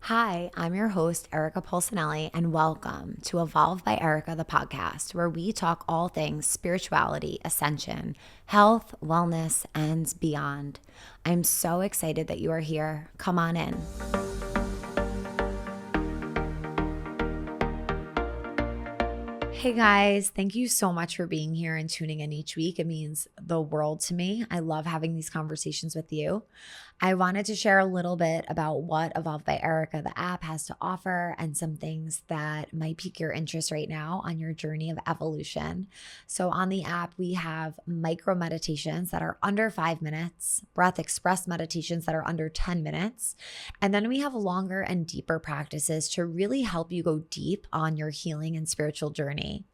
Hi, I'm your host, Erika Polsinelli, and welcome to Evolve by Erika, the podcast, where we talk all things spirituality, ascension, health, wellness, and beyond. I'm so excited that you are here. Come on in. Hey guys, thank you so much for being here and tuning in each week. It means the world to me. I love having these conversations with you. I wanted to share a little bit about what Evolve by Erika, the app, has to offer and some things that might pique your interest right now on your journey of evolution. So, on the app, we have micro meditations that are under 5 minutes, breath express meditations that are under 10 minutes, and then we have longer and deeper practices to really help you go deep on your healing and spiritual journey.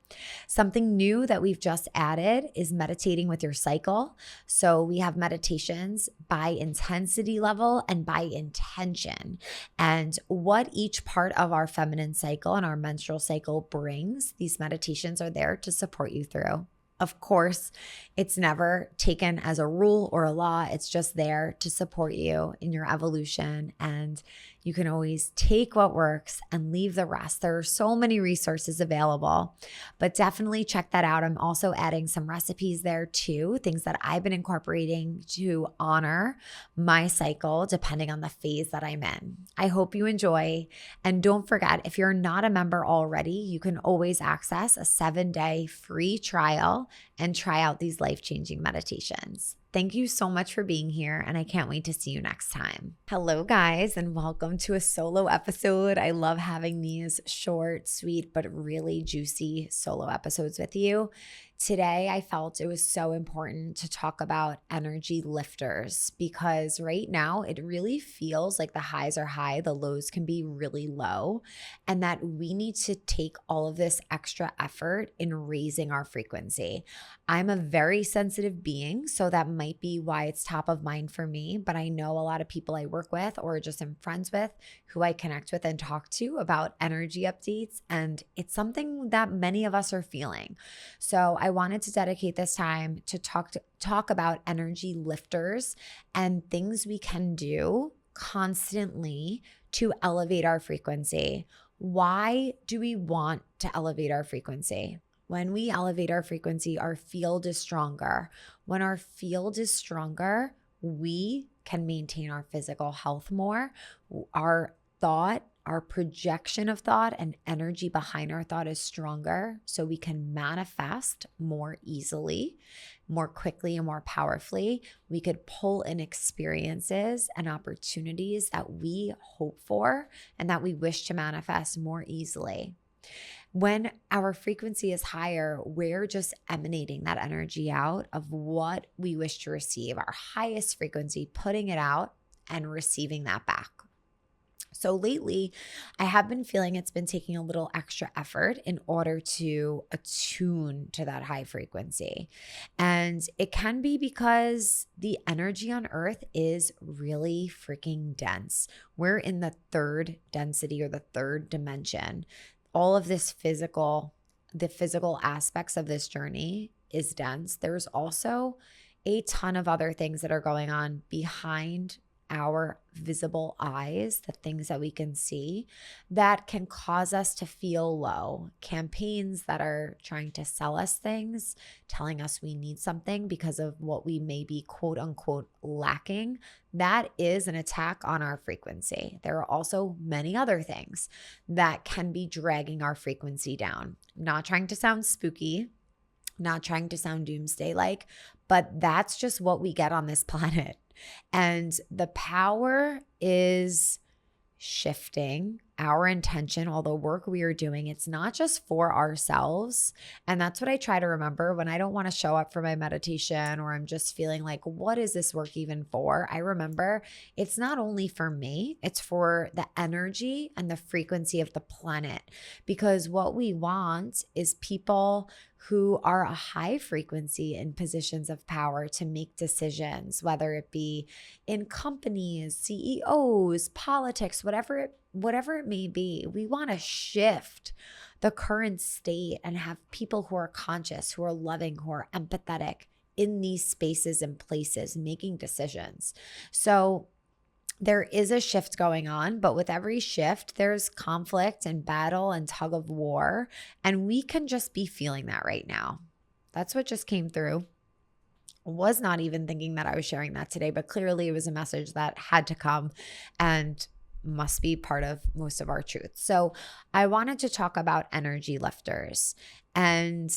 Something new that we've just added is meditating with your cycle. So we have meditations by intensity level and by intention. And what each part of our feminine cycle and our menstrual cycle brings, these meditations are there to support you through. Of course, it's never taken as a rule or a law. It's just there to support you in your evolution. And you can always take what works and leave the rest. There are so many resources available, but definitely check that out. I'm also adding some recipes there too, things that I've been incorporating to honor my cycle depending on the phase that I'm in. I hope you enjoy. And don't forget, if you're not a member already, you can always access a 7-day free trial and try out these life-changing meditations. Thank you so much for being here, and I can't wait to see you next time. Hello, guys, and welcome to a solo episode. I love having these short, sweet, but really juicy solo episodes with you. Today, I felt it was so important to talk about energy lifters because right now it really feels like the highs are high, the lows can be really low, and that we need to take all of this extra effort in raising our frequency. I'm a very sensitive being, so that might be why it's top of mind for me, but I know a lot of people I work with or just am friends with who I connect with and talk to about energy updates, and it's something that many of us are feeling. So I wanted to dedicate this time to talk about energy lifters and things we can do constantly to elevate our frequency. Why do we want to elevate our frequency? When we elevate our frequency, our field is stronger. When our field is stronger, we can maintain our physical health more. Our thought, our projection of thought and energy behind our thought is stronger, so we can manifest more easily, more quickly, and more powerfully. We could pull in experiences and opportunities that we hope for and that we wish to manifest more easily. When our frequency is higher, we're just emanating that energy out of what we wish to receive, our highest frequency, putting it out and receiving that back. So lately, I have been feeling it's been taking a little extra effort in order to attune to that high frequency. And it can be because the energy on Earth is really freaking dense. We're in the third density or the third dimension. All of this the physical aspects of this journey is dense. There's also a ton of other things that are going on behind our visible eyes, the things that we can see that can cause us to feel low. Campaigns that are trying to sell us things, telling us we need something because of what we may be quote unquote lacking. That is an attack on our frequency. There are also many other things that can be dragging our frequency down. Not trying to sound spooky, not trying to sound doomsday-like, but that's just what we get on this planet. And the power is shifting our intention, all the work we are doing. It's not just for ourselves. And that's what I try to remember when I don't want to show up for my meditation or I'm just feeling like, what is this work even for? I remember it's not only for me, it's for the energy and the frequency of the planet. Because what we want is people who are a high frequency in positions of power to make decisions, whether it be in companies, CEOs, politics, whatever it may be. We want to shift the current state and have people who are conscious, who are loving, who are empathetic in these spaces and places, making decisions. So there is a shift going on, but with every shift, there's conflict and battle and tug of war. And we can just be feeling that right now. That's what just came through. Was not even thinking that I was sharing that today, but clearly it was a message that had to come and must be part of most of our truth. So I wanted to talk about energy lifters and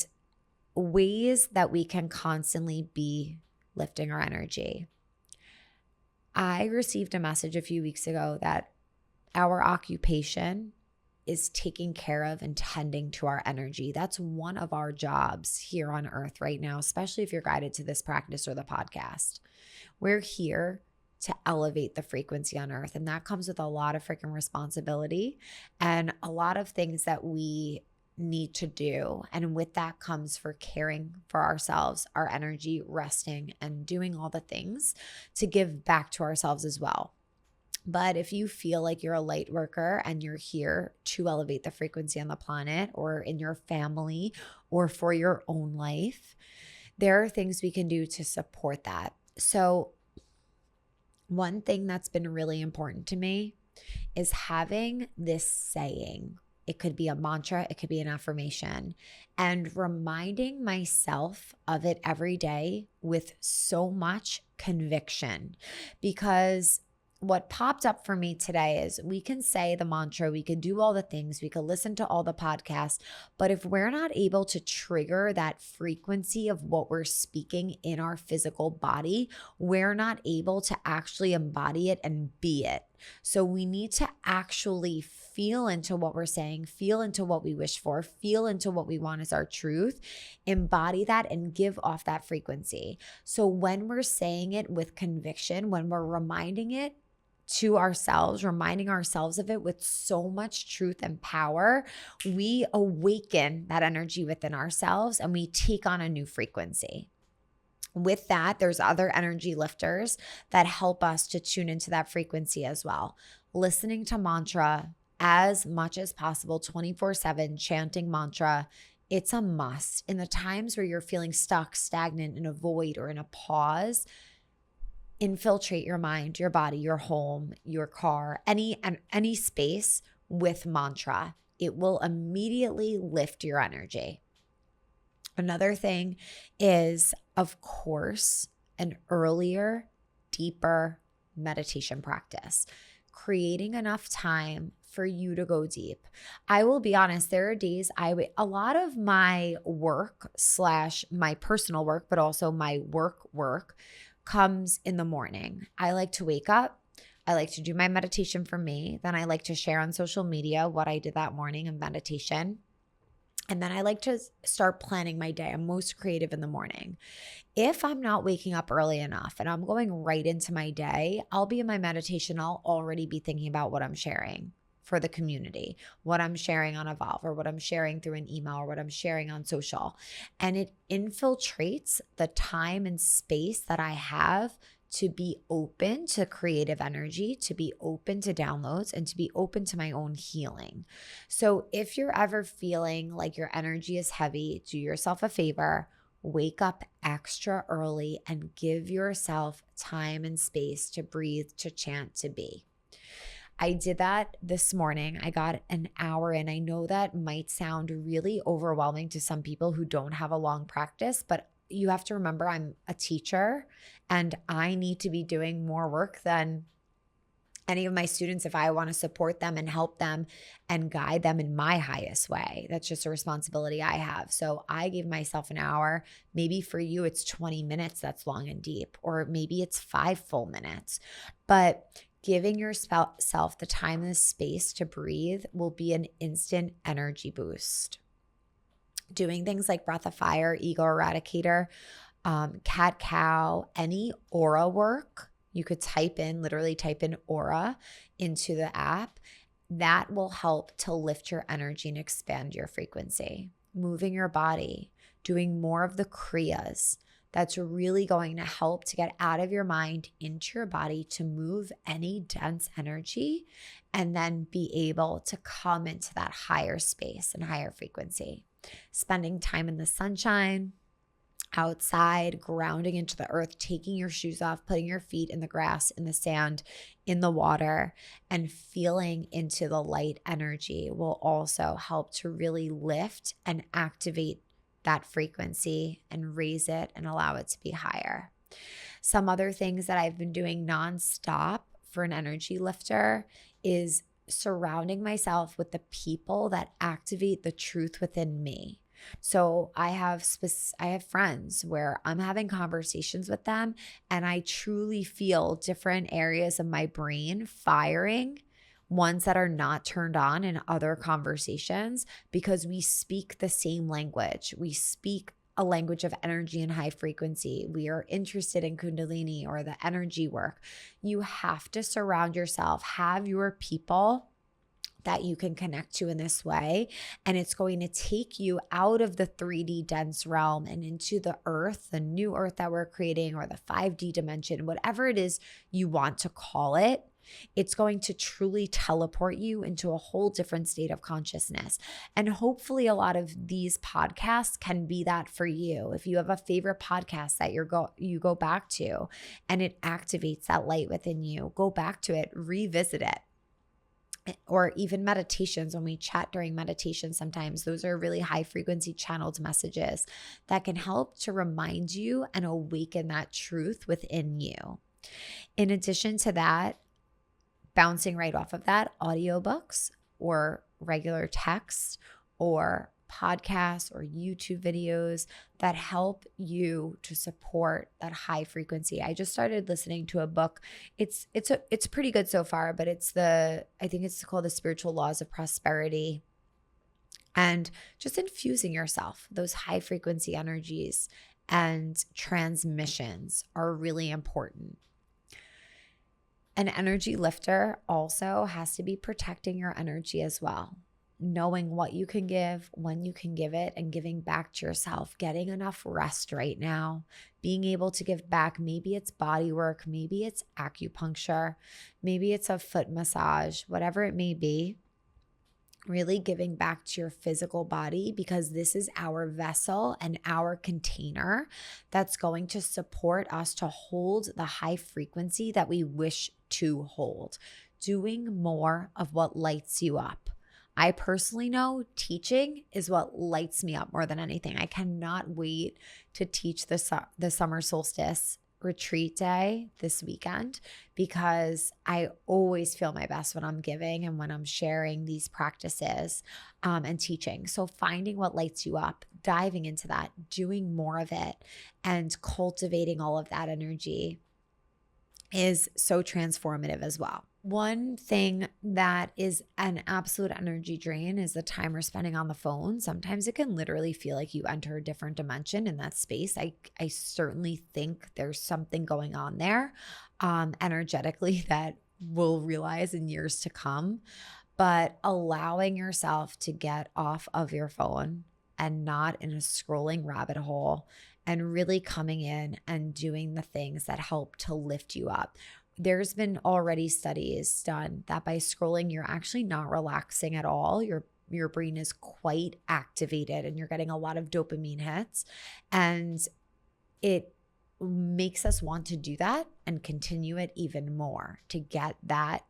ways that we can constantly be lifting our energy. I received a message a few weeks ago that our occupation is taking care of and tending to our energy. That's one of our jobs here on earth right now, especially if you're guided to this practice or the podcast. We're here to elevate the frequency on earth, and that comes with a lot of freaking responsibility and a lot of things that we need to do. And with that comes for caring for ourselves, our energy, resting, and doing all the things to give back to ourselves as well. But if you feel like you're a light worker and you're here to elevate the frequency on the planet or in your family or for your own life, there are things we can do to support that. So one thing that's been really important to me is having this saying. It could be a mantra, it could be an affirmation, and reminding myself of it every day with so much conviction. Because what popped up for me today is we can say the mantra, we can do all the things, we can listen to all the podcasts, but if we're not able to trigger that frequency of what we're speaking in our physical body, we're not able to actually embody it and be it. So we need to actually feel into what we're saying, feel into what we wish for, feel into what we want as our truth, embody that and give off that frequency. So when we're saying it with conviction, when we're reminding it to ourselves, reminding ourselves of it with so much truth and power, we awaken that energy within ourselves and we take on a new frequency. With that, there's other energy lifters that help us to tune into that frequency as well. Listening to mantra as much as possible, 24/7, chanting mantra, it's a must. In the times where you're feeling stuck, stagnant, in a void, or in a pause, infiltrate your mind, your body, your home, your car, any space with mantra. It will immediately lift your energy. Another thing is, of course, an earlier, deeper meditation practice. Creating enough time for you to go deep. I will be honest, there are days a lot of my work / my personal work, but also my work comes in the morning. I like to wake up. I like to do my meditation for me. Then I like to share on social media what I did that morning in meditation. And then I like to start planning my day. I'm most creative in the morning. If I'm not waking up early enough and I'm going right into my day, I'll be in my meditation. I'll already be thinking about what I'm sharing for the community, what I'm sharing on Evolve, or what I'm sharing through an email, or what I'm sharing on social. And it infiltrates the time and space that I have to be open to creative energy, to be open to downloads, and to be open to my own healing. So if you're ever feeling like your energy is heavy, do yourself a favor, wake up extra early and give yourself time and space to breathe, to chant, to be. I did that this morning. I got an hour in. I know that might sound really overwhelming to some people who don't have a long practice, but you have to remember I'm a teacher and I need to be doing more work than any of my students if I want to support them and help them and guide them in my highest way. That's just a responsibility I have. So I gave myself an hour. Maybe for you, it's 20 minutes that's long and deep, or maybe it's 5 full minutes. But giving yourself the time and the space to breathe will be an instant energy boost. Doing things like Breath of Fire, Ego Eradicator, Cat Cow, any aura work, you could literally type in aura into the app. That will help to lift your energy and expand your frequency. Moving your body, doing more of the Kriyas. That's really going to help to get out of your mind into your body, to move any dense energy and then be able to come into that higher space and higher frequency. Spending time in the sunshine. outside, grounding into the earth, taking your shoes off, putting your feet in the grass, in the sand, in the water, and feeling into the light energy will also help to really lift and activate that frequency and raise it and allow it to be higher. Some other things that I've been doing nonstop for an energy lifter is surrounding myself with the people that activate the truth within me. So I have friends where I'm having conversations with them and I truly feel different areas of my brain firing, ones that are not turned on in other conversations, because we speak the same language. We speak a language of energy and high frequency. We are interested in Kundalini or the energy work. You have to surround yourself, have your people that you can connect to in this way. And it's going to take you out of the 3D dense realm and into the earth, the new earth that we're creating, or the 5D dimension, whatever it is you want to call it. It's going to truly teleport you into a whole different state of consciousness. And hopefully a lot of these podcasts can be that for you. If you have a favorite podcast that you go back to and it activates that light within you, go back to it, revisit it. Or even meditations, when we chat during meditation, sometimes those are really high frequency channeled messages that can help to remind you and awaken that truth within you. In addition to that, bouncing right off of that, audiobooks or regular text or podcasts or YouTube videos that help you to support that high frequency. I just started listening to a book. It's pretty good so far, but I think it's called The Spiritual Laws of Prosperity. And just infusing yourself, those high frequency energies and transmissions are really important. An energy lifter also has to be protecting your energy as well. Knowing what you can give, when you can give it, and giving back to yourself, getting enough rest right now, being able to give back. Maybe it's body work, maybe it's acupuncture, maybe it's a foot massage, whatever it may be. Really giving back to your physical body, because this is our vessel and our container that's going to support us to hold the high frequency that we wish to hold. Doing more of what lights you up. I personally know teaching is what lights me up more than anything. I cannot wait to teach the summer solstice retreat day this weekend, because I always feel my best when I'm giving and when I'm sharing these practices and teaching. So finding what lights you up, diving into that, doing more of it, and cultivating all of that energy is so transformative as well. One thing that is an absolute energy drain is the time we're spending on the phone. Sometimes it can literally feel like you enter a different dimension in that space. I certainly think there's something going on there energetically that we'll realize in years to come. But allowing yourself to get off of your phone and not in a scrolling rabbit hole, and really coming in and doing the things that help to lift you up. There's been already studies done that by scrolling, you're actually not relaxing at all. Your brain is quite activated and you're getting a lot of dopamine hits. And it makes us want to do that and continue it even more to get that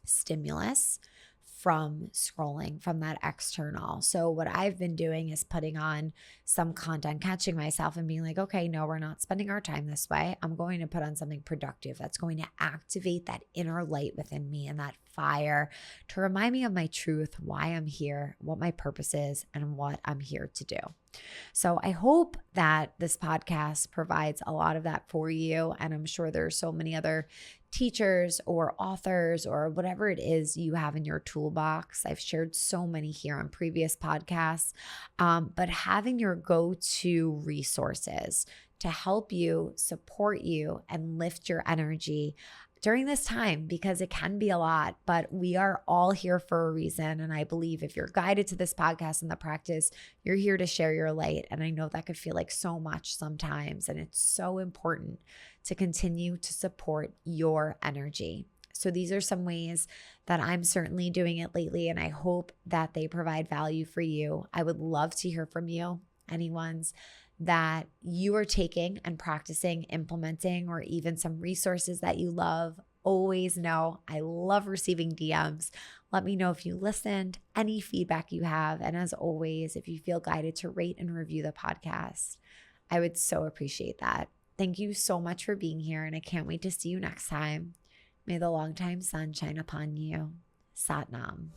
stimulus from scrolling, from that external. So what I've been doing is putting on some content, catching myself and being like, okay, no, we're not spending our time this way. I'm going to put on something productive that's going to activate that inner light within me and that fire to remind me of my truth, why I'm here, what my purpose is, and what I'm here to do. So I hope that this podcast provides a lot of that for you. And I'm sure there's so many other teachers or authors or whatever it is you have in your toolbox. I've shared so many here on previous podcasts, but having your go-to resources to help you, support you, and lift your energy during this time, because it can be a lot, but we are all here for a reason. And I believe if you're guided to this podcast and the practice, you're here to share your light. And I know that could feel like so much sometimes. And it's so important to continue to support your energy. So these are some ways that I'm certainly doing it lately, and I hope that they provide value for you. I would love to hear from you. Anyone's that you are taking and practicing, implementing, or even some resources that you love, always know I love receiving DMs. Let me know if you listened, any feedback you have. And as always, if you feel guided to rate and review the podcast, I would so appreciate that. Thank you so much for being here, and I can't wait to see you next time. May the longtime sun shine upon you. Sat Nam.